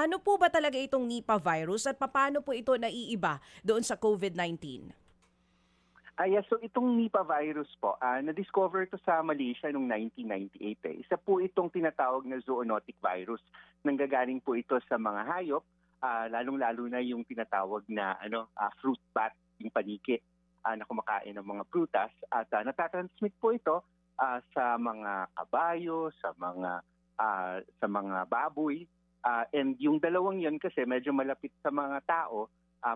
Ano po ba talaga itong Nipah virus at paano po ito naiiba doon sa COVID-19? Yes, so itong Nipah virus po, na-discover to sa Malaysia noong 1998. Isa po itong tinatawag na zoonotic virus. Nanggagaling po ito sa mga hayop, lalong-lalo na yung tinatawag na fruit bat, yung paniki na kumakain ng mga prutas. At natatransmit po ito sa mga kabayo, sa mga baboy. And yung dalawang yon kasi medyo malapit sa mga tao,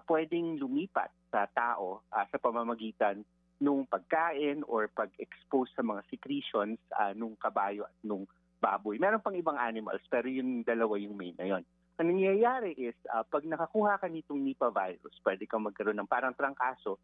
pwedeng lumipat sa tao sa pamamagitan nung pagkain or pag-expose sa mga secretions nung kabayo at nung baboy. Meron pang ibang animals pero yung dalawa yung main na yon. Ang nangyayari is pag nakakuha ka nitong Nipah virus, pwede kang magkaroon ng parang trangkaso.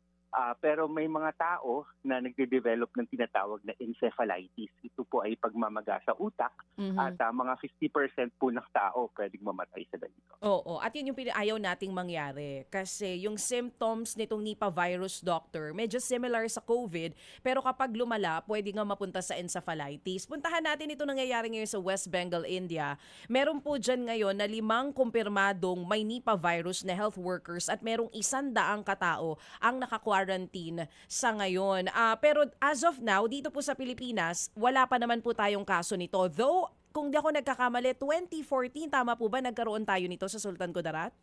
Pero may mga tao na nagde-develop ng tinatawag na encephalitis. Ito po ay pagmamaga sa utak at mga 50% po ng tao pwedeng mamatay sa ganito. Oo, at yun yung ayaw nating mangyari. Kasi yung symptoms nitong Nipah virus, doctor, medyo similar sa COVID, pero kapag lumala, pwede nga mapunta sa encephalitis. Puntahan natin ito nangyayari ngayon sa West Bengal, India. Meron po dyan ngayon na 5 kumpirmadong may Nipah virus na health workers at merong 100 katao ang naka-quarantine sa ngayon. Pero as of now, dito po sa Pilipinas, wala pa naman po tayong kaso nito. Though, kung di ako nagkakamali, 2014, tama po ba nagkaroon tayo nito sa Sultan Kudarat?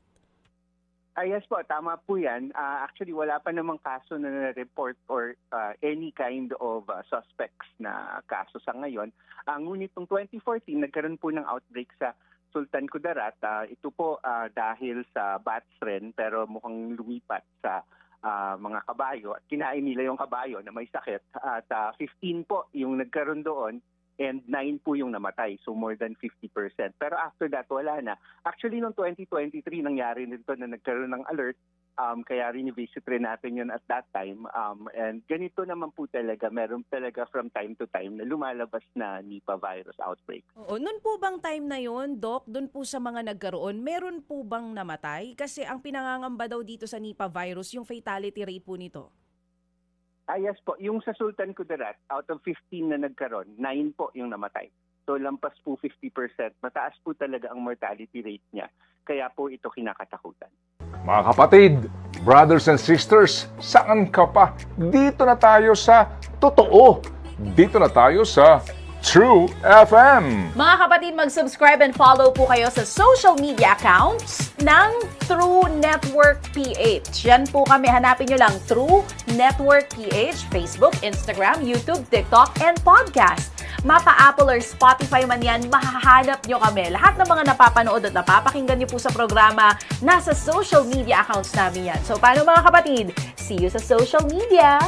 Yes po, tama po yan. Actually, wala pa namang kaso na na-report or any kind of suspects na kaso sa ngayon. Ngunit noong 2014, nagkaroon po ng outbreak sa Sultan Kudarat. Ito po dahil sa bats rin, pero mukhang lumipat sa mga kabayo at kinain nila yung kabayo na may sakit. At 15 po yung nagkaroon doon and 9 po yung namatay. So more than 50%. Pero after that, wala na. Actually, noong 2023, nangyari nito na nagkaroon ng alert. Kaya rin-visit rin natin yun at that time. And ganito naman po talaga, meron talaga from time to time na lumalabas na Nipah virus outbreak. Oo, noon po bang time na yon, Doc, doon po sa mga nagkaroon, meron po bang namatay? Kasi ang pinangangamba daw dito sa Nipah virus, yung fatality rate po nito. Yes po, yung sa Sultan Kudarat, out of 15 na nagkaroon, 9 po yung namatay. So lampas po 50%. Mataas po talaga ang mortality rate niya. Kaya po ito kinakatakutan. Mga kapatid, brothers and sisters, saan ka pa? Dito na tayo sa totoo. Dito na tayo sa True FM. Mga kapatid, mag-subscribe and follow po kayo sa social media accounts ng True Network PH. Yan po kami. Hanapin nyo lang True Network PH, Facebook, Instagram, YouTube, TikTok, and podcast. Mapa-Apple or Spotify man yan, mahahanap nyo kami. Lahat ng mga napapanood at napapakinggan nyo po sa programa, nasa social media accounts namin yan. So, paano mga kapatid? See you sa social media!